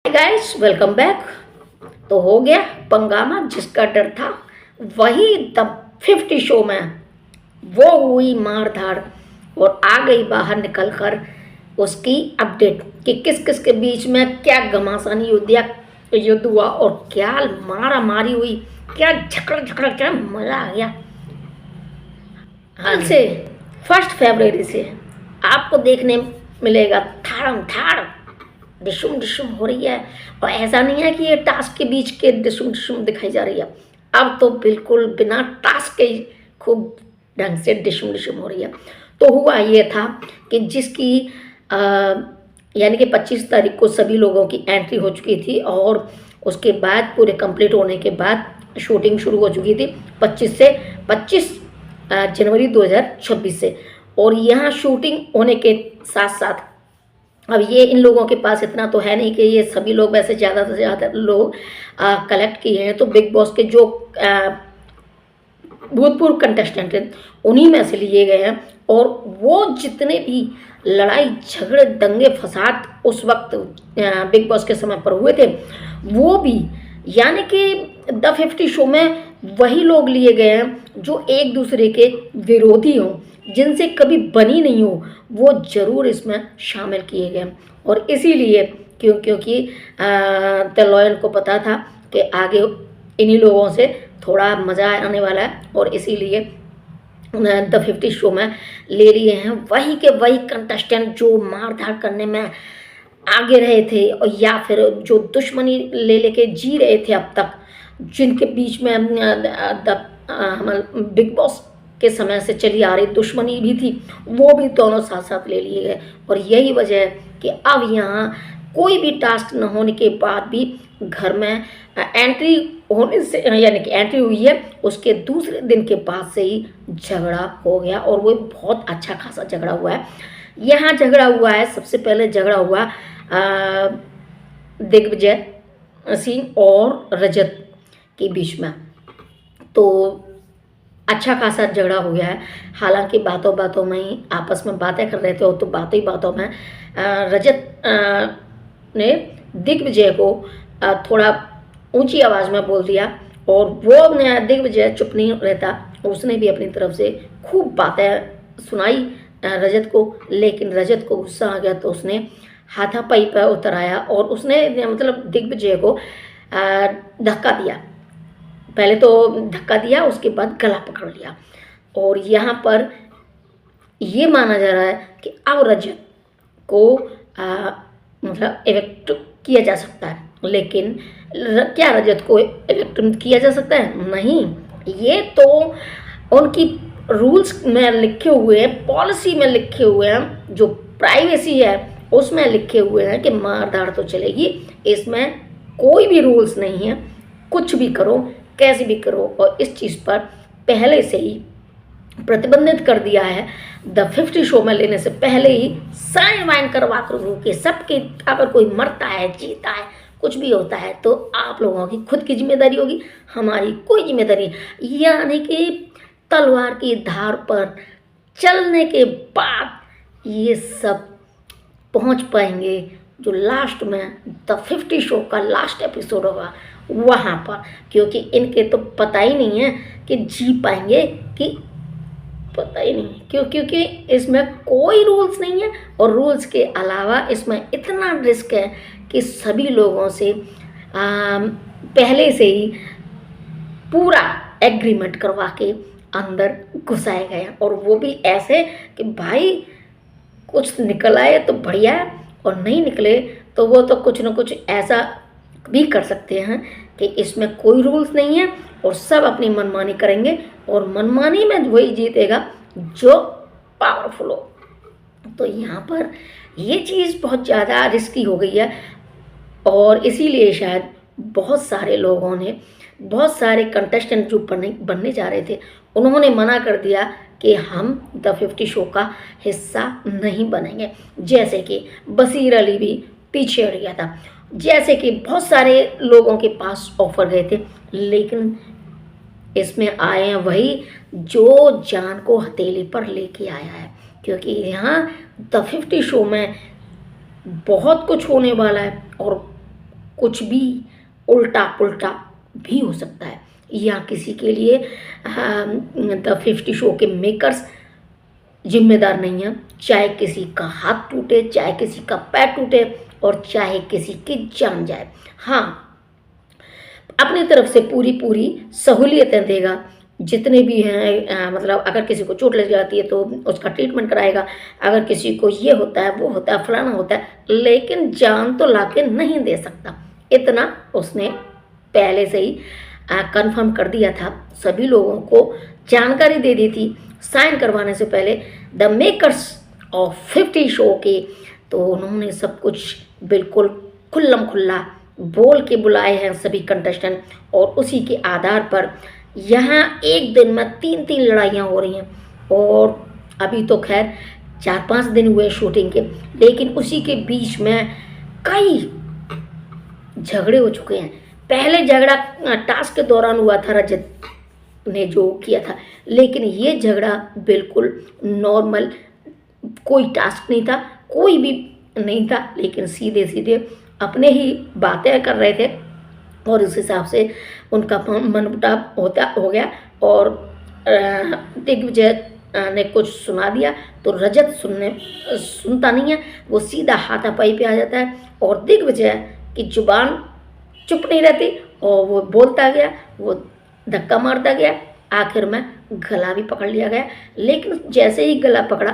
Guys welcome back. तो हो गया पंगामा, जिसका डर था वही द 50 शो में वो हुई मार धाड़ और आ गई बाहर निकल कर उसकी अपडेट कि किस किस के बीच में क्या घमासानी युद्ध हुआ और क्या मारा मारी हुई, क्या झकड़ झकड़, क्या मजा आ गया। कल से 1 फरवरी से आपको देखने मिलेगा थाड़म थाड़ डिशुम डिशुम हो रही है। और ऐसा नहीं है कि ये टास्क के बीच के डिशुम डिशुम दिखाई जा रही है, अब तो बिल्कुल बिना टास्क के ही खूब ढंग से डिशुम डिशुम हो रही है। तो हुआ ये था कि जिसकी यानी कि 25 तारीख को सभी लोगों की एंट्री हो चुकी थी और उसके बाद पूरे कंप्लीट होने के बाद शूटिंग शुरू हो चुकी थी 25 जनवरी 2026 से। और यहाँ शूटिंग होने के साथ साथ अब ये इन लोगों के पास इतना तो है नहीं कि ये सभी लोग वैसे ज़्यादा से ज़्यादा लोग कलेक्ट किए हैं, तो बिग बॉस के जो भूतपूर्व कंटेस्टेंट हैं उन्हीं में से लिए गए हैं। और वो जितने भी लड़ाई झगड़े दंगे फसाद उस वक्त बिग बॉस के समय पर हुए थे वो भी यानी कि द 50 शो में वही लोग लिए गए हैं जो एक दूसरे के विरोधी हों, जिनसे कभी बनी नहीं हो, वो ज़रूर इसमें शामिल किए गए। और इसीलिए क्योंकि द लॉयन को पता था कि आगे इन्हीं लोगों से थोड़ा मज़ा आने वाला है और इसीलिए द 50 शो में ले लिए हैं वही के वही कंटेस्टेंट जो मार धाड़ करने में आगे रहे थे और या फिर जो दुश्मनी ले लेके जी रहे थे अब तक, जिनके बीच में हमारे बिग बॉस के समय से चली आ रही दुश्मनी भी थी, वो भी दोनों साथ साथ ले लिए गए। और यही वजह है कि अब यहाँ कोई भी टास्क न होने के बाद भी घर में एंट्री होने से यानी कि एंट्री हुई है उसके दूसरे दिन के बाद से ही झगड़ा हो गया और वो बहुत अच्छा खासा झगड़ा हुआ है। यहाँ झगड़ा हुआ है, सबसे पहले झगड़ा हुआ दिग्विजय सिंह और रजत के बीच में, तो अच्छा खासा झगड़ा हो गया है। हालांकि बातों बातों में ही आपस में बातें कर रहे थे और तो बातों ही बातों में रजत ने दिग्विजय को थोड़ा ऊंची आवाज़ में बोल दिया और वो दिग्विजय चुप नहीं रहता, उसने भी अपनी तरफ से खूब बातें सुनाई रजत को। लेकिन रजत को गुस्सा आ गया तो उसने हाथापाई पर उतर आया और उसने मतलब दिग्विजय को धक्का दिया। पहले तो धक्का दिया, उसके बाद गला पकड़ लिया। और यहाँ पर ये माना जा रहा है कि अब रजत को मतलब इवेक्ट किया जा सकता है। लेकिन क्या रजत को इवेक्ट किया जा सकता है? नहीं, ये तो उनकी रूल्स में लिखे हुए हैं, पॉलिसी में लिखे हुए हैं, जो प्राइवेसी है उसमें लिखे हुए हैं कि मारधाड़ तो चलेगी, इसमें कोई भी रूल्स नहीं है, कुछ भी करो कैसे भी करो। और इस चीज़ पर पहले से ही प्रतिबंधित कर दिया है द 50 शो में लेने से पहले ही साइन वाइन करवा कर के सबके, अगर कोई मरता है जीता है कुछ भी होता है तो आप लोगों की खुद की जिम्मेदारी होगी, हमारी कोई जिम्मेदारी। यानी कि तलवार की धार पर चलने के बाद ये सब पहुंच पाएंगे जो लास्ट में द 50 शो का लास्ट एपिसोड होगा वहाँ पर, क्योंकि इनके तो पता ही नहीं है कि जी पाएंगे कि पता ही नहीं क्योंकि इसमें कोई रूल्स नहीं है। और रूल्स के अलावा इसमें इतना रिस्क है कि सभी लोगों से पहले से ही पूरा एग्रीमेंट करवा के अंदर घुसाए गए हैं। और वो भी ऐसे कि भाई कुछ निकल आए तो बढ़िया है और नहीं निकले तो वो तो कुछ ना कुछ ऐसा भी कर सकते हैं कि इसमें कोई रूल्स नहीं है और सब अपनी मनमानी करेंगे और मनमानी में वही जीतेगा जो पावरफुल हो। तो यहाँ पर ये चीज़ बहुत ज़्यादा रिस्की हो गई है और इसीलिए शायद बहुत सारे लोगों ने, बहुत सारे कंटेस्टेंट जो बनने जा रहे थे उन्होंने मना कर दिया कि हम द 50 शो का हिस्सा नहीं बनेंगे। जैसे कि बशीर अली भी पीछे हट गया था, जैसे कि बहुत सारे लोगों के पास ऑफर गए थे, लेकिन इसमें आए हैं वही जो जान को हथेली पर लेके आया है। क्योंकि यहाँ द 50 शो में बहुत कुछ होने वाला है और कुछ भी उल्टा पुल्टा भी हो सकता है। या किसी के लिए द 50 शो के मेकर्स जिम्मेदार नहीं है, चाहे किसी का हाथ टूटे, चाहे किसी का पैर टूटे और चाहे किसी की जान जाए। हाँ, अपनी तरफ से पूरी पूरी सहूलियतें देगा, जितने भी हैं मतलब अगर किसी को चोट लग जाती है तो उसका ट्रीटमेंट कराएगा, अगर किसी को ये होता है वो होता है फलाना होता है, लेकिन जान तो लाके नहीं दे सकता। इतना उसने पहले से ही कंफर्म कर दिया था, सभी लोगों को जानकारी दे दी थी साइन करवाने से पहले द मेकर्स ऑफ 50 शो के। तो उन्होंने सब कुछ बिल्कुल खुल्लम खुल्ला बोल के बुलाए हैं सभी कंटेस्टेंट, और उसी के आधार पर यहाँ एक दिन में 3-3 लड़ाइयाँ हो रही हैं। और अभी तो खैर 4-5 दिन हुए शूटिंग के, लेकिन उसी के बीच में कई झगड़े हो चुके हैं। पहले झगड़ा टास्क के दौरान हुआ था, रजत ने जो किया था, लेकिन ये झगड़ा बिल्कुल नॉर्मल, कोई टास्क नहीं था, कोई भी नहीं था, लेकिन सीधे सीधे अपने ही बातें कर रहे थे और उस हिसाब से उनका मनमुटाव हो गया। और दिग्विजय ने कुछ सुना दिया तो रजत सुनता नहीं है, वो सीधा हाथापाई पे आ जाता है और दिग्विजय की जुबान चुप नहीं रहती और वो बोलता गया, वो धक्का मारता गया, आखिर में गला भी पकड़ लिया गया। लेकिन जैसे ही गला पकड़ा,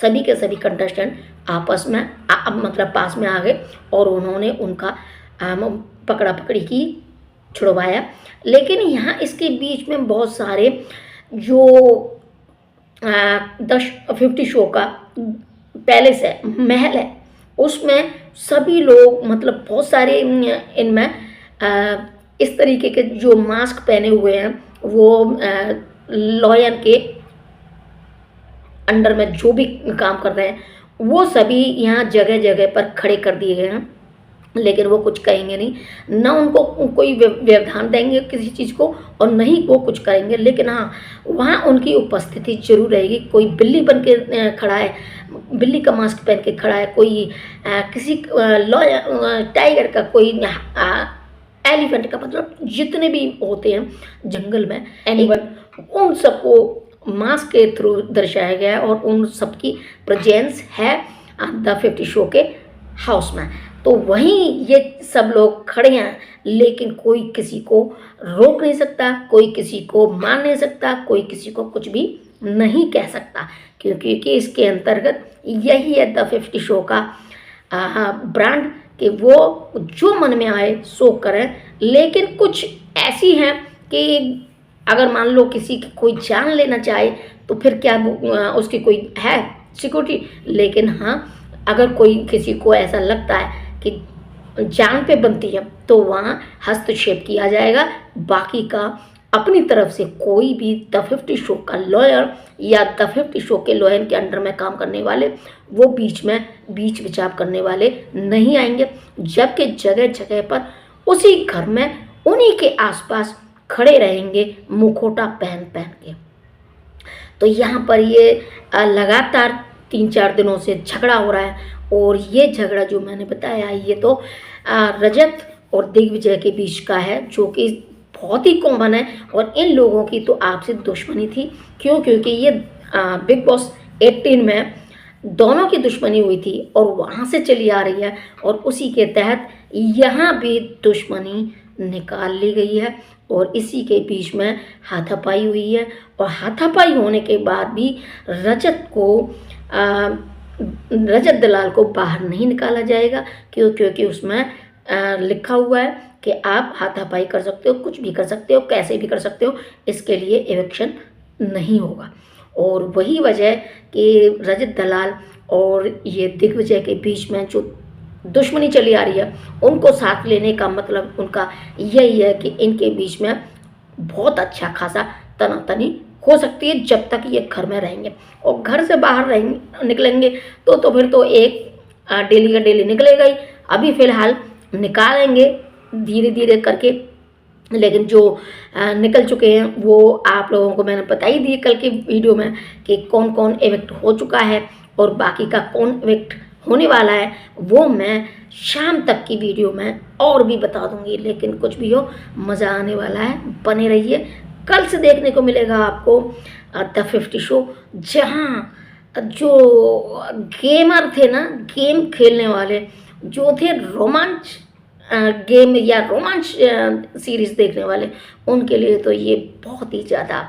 सभी के सभी कंटेस्टेंट आपस में मतलब पास में आ गए और उन्होंने उनका पकड़ा पकड़ी की, छुड़वाया। लेकिन यहाँ इसके बीच में बहुत सारे जो 50 शो का पैलेस है, महल है, उसमें सभी लोग मतलब बहुत सारे इनमें इस तरीके के जो मास्क पहने हुए हैं वो लॉयन के अंडर में जो भी काम कर रहे हैं वो सभी यहाँ जगह जगह पर खड़े कर दिए गए हैं। लेकिन वो कुछ कहेंगे नहीं, ना उनको कोई व्यवधान देंगे किसी चीज़ को और न ही वो कुछ करेंगे। लेकिन हाँ, वहाँ उनकी उपस्थिति जरूर रहेगी। कोई बिल्ली बन के खड़ा है, बिल्ली का मास्क पहन के खड़ा है, कोई किसी टाइगर का, कोई एलिफेंट का, मतलब जितने भी होते हैं जंगल में एनिमल, उन सबको मास्क के थ्रू दर्शाया गया है और उन सबकी प्रेजेंस है द 50 शो के हाउस में। तो वहीं ये सब लोग खड़े हैं, लेकिन कोई किसी को रोक नहीं सकता, कोई किसी को मान नहीं सकता, कोई किसी को कुछ भी नहीं कह सकता, क्योंकि इसके अंतर्गत यही है द 50 शो का ब्रांड कि वो जो मन में आए सो करें। लेकिन कुछ ऐसी हैं कि अगर मान लो किसी की कोई जान लेना चाहे तो फिर क्या उसकी कोई है सिक्योरिटी। लेकिन हाँ, अगर कोई किसी को ऐसा लगता है कि जान पे बनती है तो वहाँ हस्तक्षेप किया जाएगा। बाकी का अपनी तरफ से कोई भी द 50 शो का लॉयर या द 50 शो के लॉयर के अंडर में काम करने वाले वो बीच विचार करने वाले नहीं आएंगे, जबकि जगह जगह पर उसी घर में उन्हीं के आसपास खड़े रहेंगे मुखौटा पहन पहन के। तो यहाँ पर ये लगातार 3-4 दिनों से झगड़ा हो रहा है और ये झगड़ा जो मैंने बताया ये तो रजत और दिग्विजय के बीच का है, जो कि बहुत ही कॉमन है। और इन लोगों की तो आपसी दुश्मनी थी, क्योंकि ये बिग बॉस 18 में दोनों की दुश्मनी हुई थी और वहाँ से चली आ रही है और उसी के तहत यहाँ भी दुश्मनी निकाल ली गई है और इसी के बीच में हाथापाई हुई है। और हाथापाई होने के बाद भी रजत दलाल को बाहर नहीं निकाला जाएगा, क्योंकि उसमें लिखा हुआ है कि आप हाथापाई कर सकते हो, कुछ भी कर सकते हो, कैसे भी कर सकते हो, इसके लिए इविक्शन नहीं होगा। और वही वजह कि रजत दलाल और ये दिग्विजय के बीच में जो दुश्मनी चली आ रही है, उनको साथ लेने का मतलब उनका यही है कि इनके बीच में बहुत अच्छा खासा तनातनी हो सकती है जब तक ये घर में रहेंगे। और घर से बाहर निकलेंगे तो फिर तो एक डेली का डेली निकलेगा ही। अभी फ़िलहाल निकालेंगे धीरे धीरे करके, लेकिन जो निकल चुके हैं वो आप लोगों को मैंने बता ही दी कल की वीडियो में कि कौन कौन इविक्ट हो चुका है और बाकी का कौन इविक्ट होने वाला है वो मैं शाम तक की वीडियो में और भी बता दूंगी। लेकिन कुछ भी हो, मज़ा आने वाला है, बने रहिए। कल से देखने को मिलेगा आपको द 50 शो, जहाँ जो गेमर थे ना, गेम खेलने वाले जो थे, रोमांच गेम या रोमांच सीरीज़ देखने वाले, उनके लिए तो ये बहुत ही ज़्यादा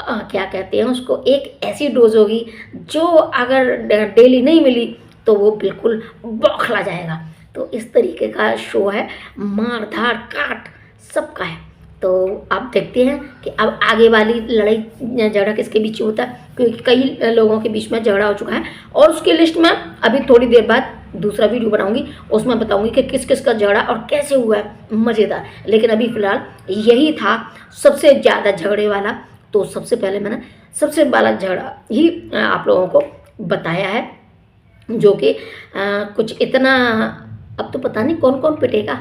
क्या कहते हैं उसको, एक ऐसी डोज होगी जो अगर डेली नहीं मिली तो वो बिल्कुल बौखला जाएगा। तो इस तरीके का शो है, मार धाड़ काट सबका है। तो आप देखते हैं कि अब आगे वाली लड़ाई झगड़ा किसके बीच होता है, क्योंकि कई लोगों के बीच में झगड़ा हो चुका है। और उसकी लिस्ट में अभी थोड़ी देर बाद दूसरा वीडियो बनाऊंगी, उसमें बताऊंगी कि किस किस का झगड़ा और कैसे हुआ है, मज़ेदार। लेकिन अभी फ़िलहाल यही था सबसे ज़्यादा झगड़े वाला। तो सबसे पहले मैंने सबसे बड़ा झगड़ा ही आप लोगों को बताया है, जो कि कुछ इतना, अब तो पता नहीं कौन कौन पिटेगा।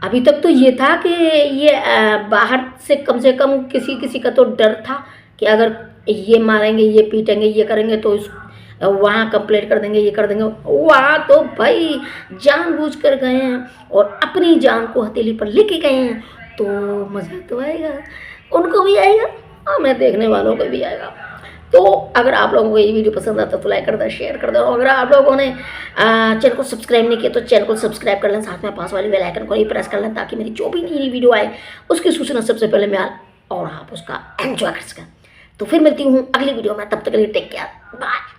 अभी तक तो ये था कि ये बाहर से कम किसी किसी का तो डर था कि अगर ये मारेंगे, ये पीटेंगे, ये करेंगे तो वहाँ कंप्लेंट कर देंगे, ये कर देंगे। वहाँ तो भाई जानबूझ कर गए हैं और अपनी जान को हथेली पर लेके गए हैं। तो मज़ा तो आएगा, उनको भी आएगा और मैं देखने वालों को भी आएगा। तो अगर आप लोगों को ये वीडियो पसंद आता तो लाइक कर दो, शेयर कर दो। अगर आप लोगों ने चैनल को सब्सक्राइब नहीं किया तो चैनल को सब्सक्राइब कर लें, साथ में पास वाली बेल आइकन को ही प्रेस कर लें, ताकि मेरी जो भी नई वीडियो आए उसकी सूचना सबसे पहले मैं और आप उसका एंजॉय कर सकें। तो फिर मिलती हूँ अगली वीडियो में, तब तक के लिए टेक केयर, बाय।